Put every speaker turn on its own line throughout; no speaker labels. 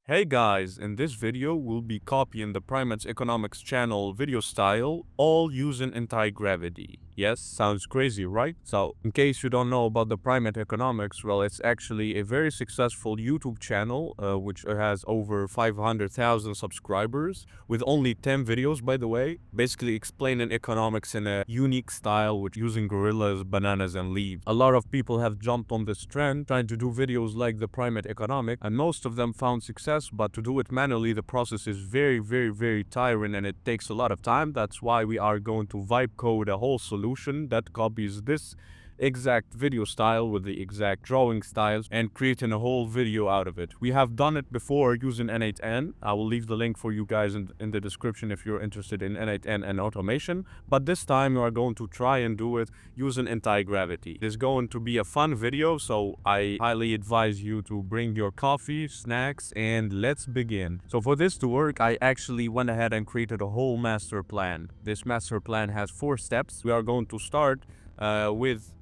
Hey guys, in this video we'll be copying the Primate Economics channel video style, all using anti-gravity. Yes, sounds crazy, right? So, in case you don't know about the Primate Economics, well, it's actually a very successful YouTube channel, which has over 500,000 subscribers, with only 10 videos, by the way, basically explaining economics in a unique style with using gorillas, bananas, and leaves. A lot of people have jumped on this trend, trying to do videos like the Primate Economic, and most of them found success, but to do it manually, the process is very tiring and it takes a lot of time. That's why we are going to vibe code a whole solution that copies this exact video style with the exact drawing styles and creating a whole video out of it. We have done it before using N8N. I will leave the link for you guys in the description if you're interested in N8N and automation. But this time we are going to try and do it using anti-gravity. It is going to be a fun video, so I highly advise you to bring your coffee, snacks, and let's begin. So for this to work, I actually went ahead and created a whole master plan. This master plan has 4 steps. We are going to start with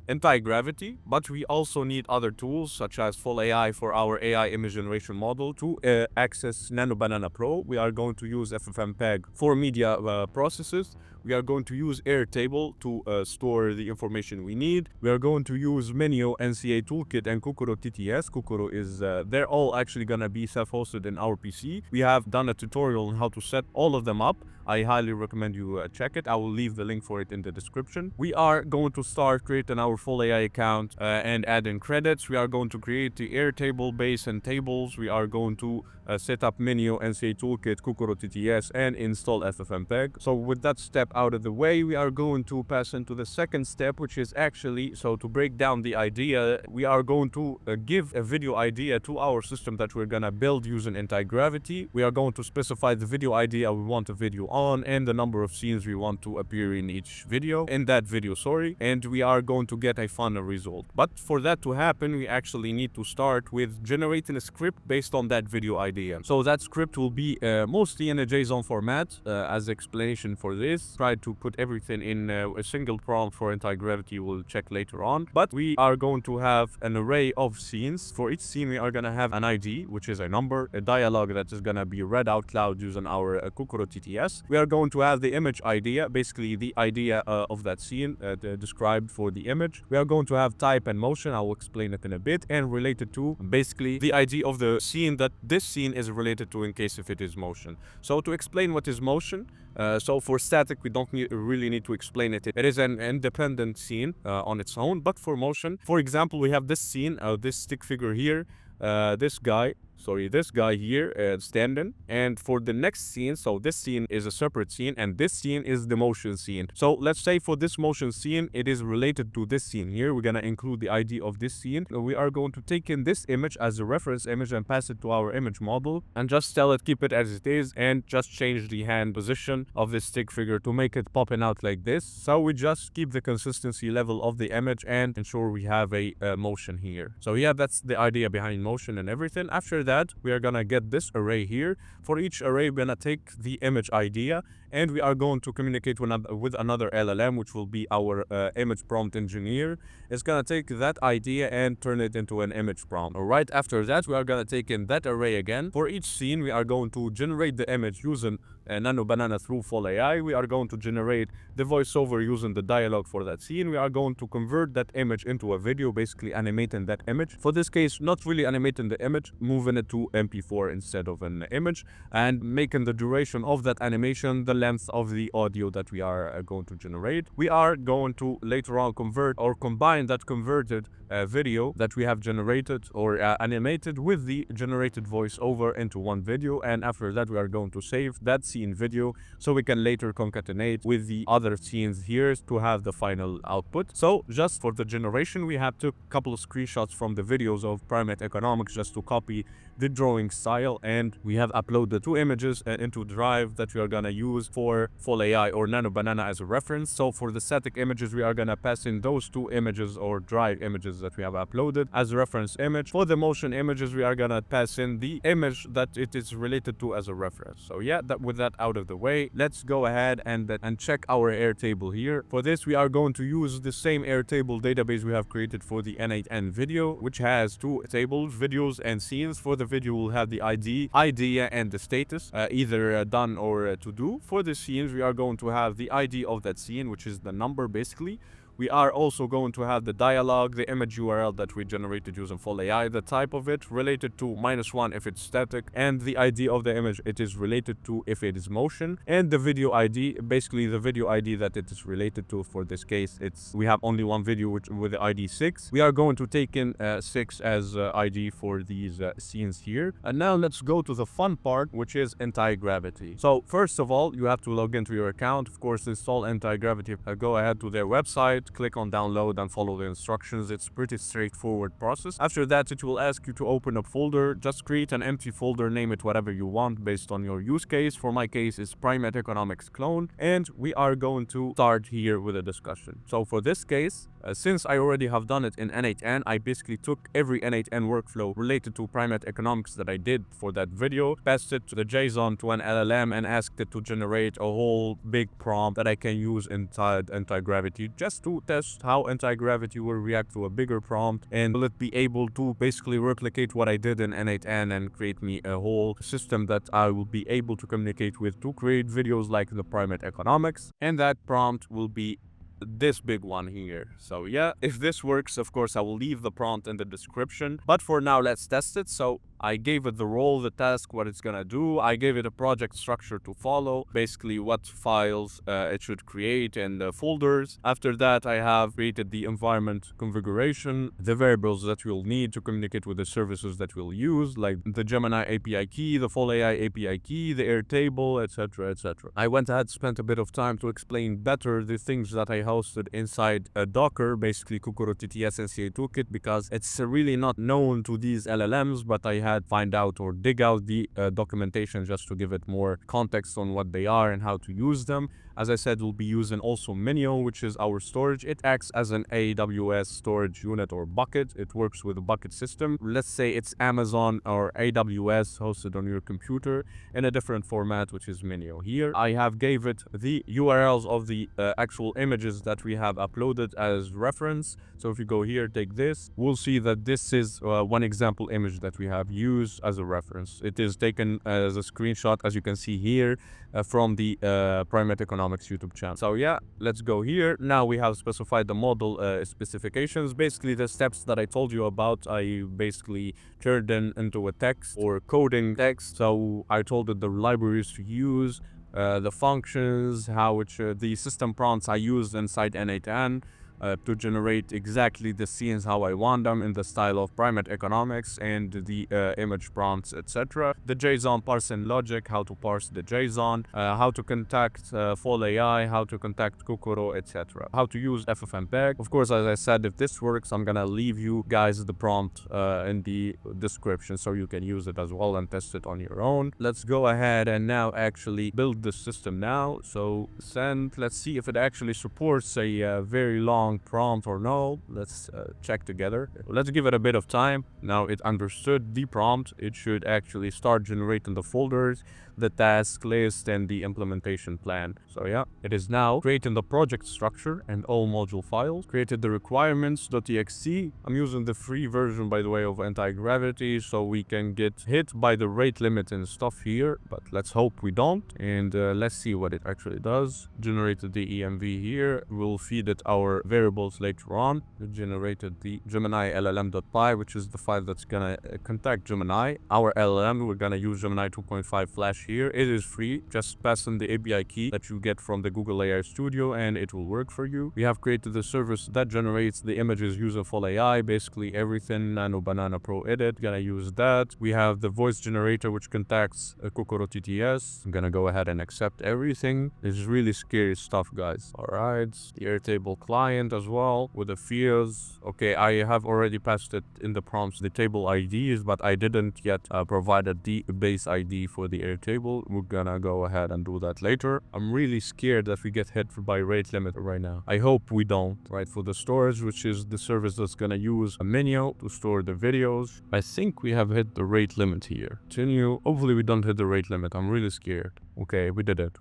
anti-gravity, but we also need other tools such as full AI for our AI image generation model. To access Nano Banana Pro, we are going to use FFmpeg for media processes. We are going to use Airtable to store the information we need. We are going to use Minio NCA Toolkit and Kukuro TTS. Kukuro is, they're all actually gonna be self-hosted in our PC. We have done a tutorial on how to set all of them up. I highly recommend you check it. I will leave the link for it in the description. We are going to start creating our full AI account and add in credits. We are going to create the Airtable base and tables. We are going to set up Minio NCA Toolkit, Kukuro TTS, and install FFmpeg. So with that step out of the way, we are going to pass into the second step, which is actually, so to break down the idea, we are going to give a video idea to our system that we're gonna build using anti-gravity. We are going to specify the video idea we want a video on and the number of scenes we want to appear in each video, and we are going to get a final result. But for that to happen, we actually need to start with generating a script based on that video idea. So that script will be mostly in a JSON format. As explanation for this, try to put everything in a single prompt for anti-gravity. We'll check later on. But we are going to have an array of scenes. For each scene, we are going to have an ID, which is a number, a dialogue that is going to be read out loud using our Kukuro TTS. We are going to have the image idea, basically the idea of that scene described for the image. We are going to have type and motion. I will explain it in a bit, and related to basically the ID of the scene that this scene is related to in case if it is motion. So to explain what is motion, so for static, we don't really need to explain it. It is an independent scene on its own, but for motion, for example, we have this scene, this stick figure here, this guy here standing, and for the next scene, so this scene is a separate scene and this scene is the motion scene. So let's say for this motion scene, it is related to this scene here. We're gonna include the ID of this scene. We are going to take in this image as a reference image and pass it to our image model and just tell it keep it as it is and just change the hand position of this stick figure to make it popping out like this. So we just keep the consistency level of the image and ensure we have a motion here. So yeah, that's the idea behind motion and everything. After that, we are gonna get this array here. For each array, we're gonna take the image idea and we are going to communicate with another LLM, which will be our image prompt engineer. It's gonna take that idea and turn it into an image prompt. Right after that, we are gonna take in that array again. For each scene, we are going to generate the image using Nano Banana through full AI. We are going to generate the voiceover using the dialogue for that scene. We are going to convert that image into a video, basically animating that image. For this case, not really animating the image, moving it to MP4 instead of an image, and making the duration of that animation the length of the audio that we are going to generate. We are going to later on convert or combine that converted video that we have generated or animated with the generated voiceover into one video, and after that we are going to save that scene video so we can later concatenate with the other scenes here to have the final output. So just for the generation, we have took a couple of screenshots from the videos of Primate Economics just to copy the drawing style, and we have uploaded 2 images into Drive that we are gonna use for full AI or Nano Banana as a reference. So for the static images, we are gonna pass in those 2 images or Drive images that we have uploaded as a reference image. For the motion images, we are gonna pass in the image that it is related to as a reference. So yeah, with that out of the way, let's go ahead and check our Airtable here. For this, we are going to use the same Airtable database we have created for the N8N video, which has two tables, videos and scenes. For the video, we'll have the ID, idea, and the status, either done or to do. For the scenes, we are going to have the ID of that scene, which is the number basically. We are also going to have the dialogue, the image URL that we generated using full AI, the type of it related to -1 if it's static, and the ID of the image it is related to if it is motion, and the video ID, basically the video ID that it is related to. For this case, we have only one video with the ID 6. We are going to take in 6 as ID for these scenes here. And now let's go to the fun part, which is Antigravity. So first of all, you have to log into your account. Of course, install Antigravity. Go ahead to their website, click on download and follow the instructions. It's pretty straightforward process. After that, it will ask you to open a folder. Just create an empty folder, name it whatever you want based on your use case. For my case, it's Primate Economics clone, and we are going to start here with a discussion. So for this case, since I already have done it in N8N, I basically took every N8N workflow related to Primate Economics that I did for that video, passed it to the JSON to an LLM, and asked it to generate a whole big prompt that I can use inside Antigravity just to test how Antigravity will react to a bigger prompt, and will it be able to basically replicate what I did in N8N and create me a whole system that I will be able to communicate with to create videos like the Primate Economics. And that prompt will be this big one here. So yeah, if this works, of course I will leave the prompt in the description, but for now let's test it. So I gave it the role, the task, what it's gonna do. I gave it a project structure to follow, basically what files it should create and folders. After that, I have created the environment configuration, the variables that we'll need to communicate with the services that we'll use, like the Gemini API key, the Full AI API key, the Airtable, etc, etc. I went ahead, spent a bit of time to explain better the things that I hosted inside Docker, basically Kokoro TTS and CA Toolkit, because it's really not known to these LLMs, but I had find out or dig out the documentation just to give it more context on what they are and how to use them. As I said, we'll be using also Minio, which is our storage. It acts as an AWS storage unit or bucket. It works with a bucket system. Let's say it's Amazon or AWS hosted on your computer in a different format, which is Minio. Here, I have gave it the URLs of the actual images that we have uploaded as reference. So if you go here, take this, we'll see that this is one example image that we have used as a reference. It is taken as a screenshot, as you can see here, from the Primate Economics YouTube channel. So yeah, let's go here. Now we have specified the model specifications. Basically the steps that I told you about, I basically turned them into a text or coding text. So I told it the libraries to use, the functions, how the system prompts I used inside N8N, to generate exactly the scenes how I want them in the style of Primate Economics, and the image prompts, etc. The JSON parsing logic, how to parse the JSON, how to contact Full AI, how to contact Kokoro, etc. How to use FFmpeg. Of course, as I said, if this works, I'm gonna leave you guys the prompt in the description so you can use it as well and test it on your own. Let's go ahead and now actually build the system now. So send, let's see if it actually supports a very long prompt or no. Let's check together. Let's give it a bit of time. Now it understood the prompt. It should actually start generating the folders, the task list, and the implementation plan. So yeah, it is now creating the project structure and all module files, created the requirements.txt. I'm using the free version, by the way, of Antigravity, so we can get hit by the rate limit and stuff here, but let's hope we don't. And let's see what it actually does. Generated the EMV here. We'll feed it our variables later on. We generated the Gemini LLM.py, which is the file that's gonna contact Gemini. Our LLM, we're gonna use Gemini 2.5 Flash here. It is free. Just pass in the API key that you get from the Google AI Studio and it will work for you. We have created the service that generates the images using Full AI, basically everything Nano Banana Pro Edit. Gonna use that. We have the voice generator which contacts Kokoro TTS. I'm gonna go ahead and accept everything. This is really scary stuff, guys. Alright, the Airtable client as well with the fields. Okay, I have already passed it in the prompts the table IDs, but I didn't yet provided the base ID for the Airtable. We're gonna go ahead and do that later. I'm really scared that we get hit by rate limit right now. I hope we don't. Right, for the storage, which is the service that's gonna use a Minio to store the videos, I think we have hit the rate limit here. Continue. Hopefully we don't hit the rate limit. I'm really scared. Okay, we did it.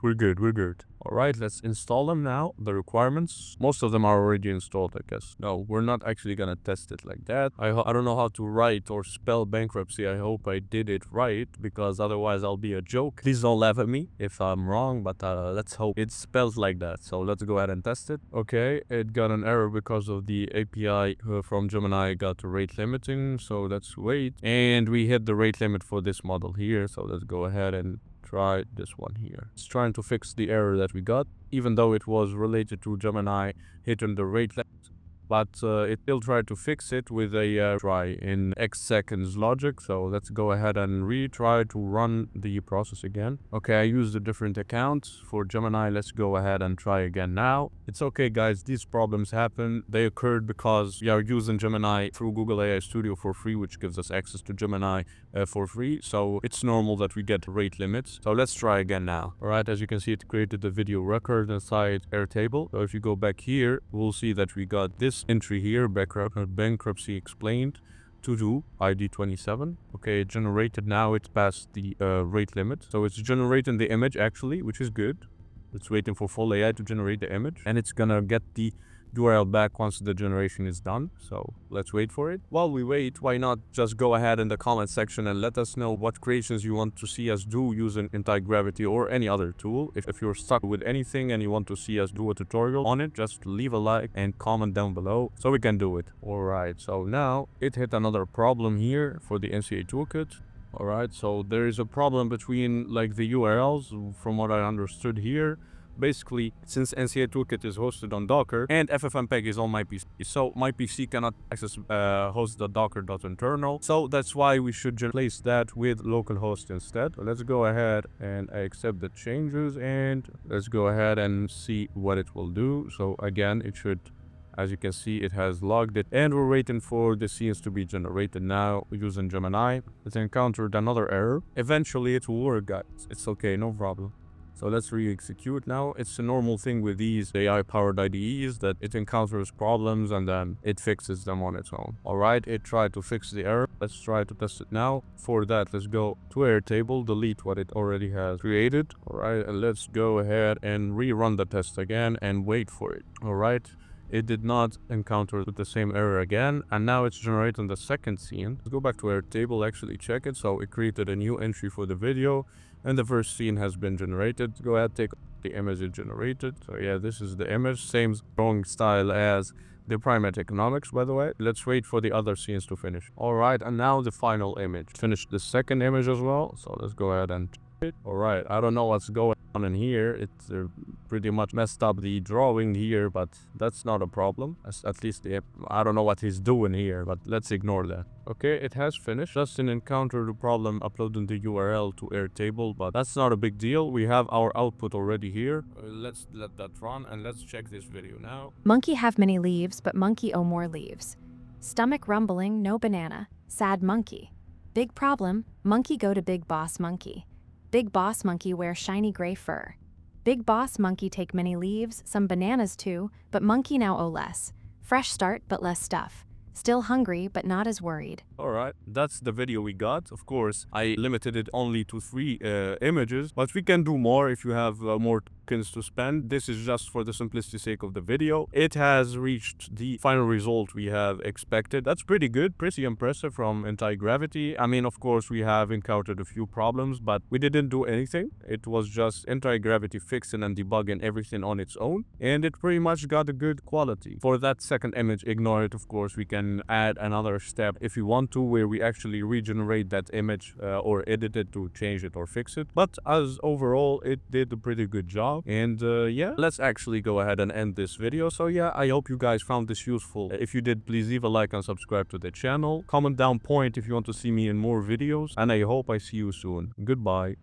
We're good. All right, let's install them now. The requirements, most of them are already installed, I guess. No, we're not actually gonna test it like that. I don't know how to write or spell bankruptcy. I hope I did it right, because otherwise I'll be a joke. Please don't laugh at me if I'm wrong, but let's hope it's spelled like that. So let's go ahead and test it. Okay, it got an error because of the API from Gemini got rate limiting. So let's wait. And we hit the rate limit for this model here. So let's go ahead and try this one here. It's trying to fix the error that we got, even though it was related to Gemini hitting the rate limit. But it still tried to fix it with a try in X seconds logic. So let's go ahead and retry to run the process again. Okay, I used a different account for Gemini. Let's go ahead and try again now. It's okay, guys. These problems happen. They occurred because we are using Gemini through Google AI Studio for free, which gives us access to Gemini for free. So it's normal that we get rate limits. So let's try again now. All right, as you can see, it created the video record inside Airtable. So if you go back here, we'll see that we got this entry here, bankruptcy explained, to do ID 27. Okay, it generated now. It's past the rate limit, so it's generating the image actually, which is good. It's waiting for full AI to generate the image, and it's gonna get the URL back once the generation is done. So let's wait for it. While we wait, why not just go ahead in the comment section and let us know what creations you want to see us do using Antigravity or any other tool. If you're stuck with anything and you want to see us do a tutorial on it, just leave a like and comment down below so we can do it. Alright, so now it hit another problem here for the NCA toolkit. Alright, so there is a problem between like the URLs from what I understood here. Basically, since NCA Toolkit is hosted on Docker and FFmpeg is on my PC, so my PC cannot access host.docker.internal. So that's why we should replace that with localhost instead. So let's go ahead and I accept the changes, and let's go ahead and see what it will do. So again, it should, as you can see, it has logged it, and we're waiting for the scenes to be generated now using Gemini. It encountered another error. Eventually it will work, guys. It's okay, no problem. So let's re-execute now. It's a normal thing with these AI-powered IDEs that it encounters problems and then it fixes them on its own. Alright, it tried to fix the error. Let's try to test it now. For that, let's go to Airtable, delete what it already has created. Alright, and let's go ahead and rerun the test again and wait for it. Alright. It did not encounter the same error again, and now it's generating the second scene. Let's go back to Airtable, actually check it. So it created a new entry for the video, and the first scene has been generated. Go ahead, take the image it generated. So yeah, this is the image, same drawing style as the Primate Economics, by the way. Let's wait for the other scenes to finish. Alright, and now the final image. Finished the second image as well, so let's go ahead and check it. Alright, I don't know what's going on in here. It's pretty much messed up the drawing here, but that's not a problem. At least I don't know what he's doing here, but let's ignore that. Okay, it has finished. Justin encountered a problem uploading the URL to Airtable, but that's not a big deal. We have our output already here. Let's let that run and let's check this video now.
Monkey have many leaves, but monkey owe more leaves. Stomach rumbling, no banana. Sad monkey. Big problem, monkey go to big boss monkey. Big boss monkey wear shiny gray fur. Big boss monkey take many leaves, some bananas too, but monkey now owe less. Fresh start, but less stuff. Still hungry, but not as worried.
Alright, that's the video we got. Of course, I limited it only to 3 images, but we can do more if you have more tokens to spend. This is just for the simplicity sake of the video. It has reached the final result we have expected. That's pretty good, pretty impressive from Antigravity. I mean, of course, we have encountered a few problems, but we didn't do anything. It was just Antigravity fixing and debugging everything on its own, and it pretty much got a good quality. For that second image, ignore it, of course. We can add another step if you want to, where we actually regenerate that image or edit it to change it or fix it. But as overall, it did a pretty good job. And yeah, let's actually go ahead and end this video. So yeah, I hope you guys found this useful. If you did, please leave a like and subscribe to the channel. Comment down point if you want to see me in more videos. And I hope I see you soon. Goodbye.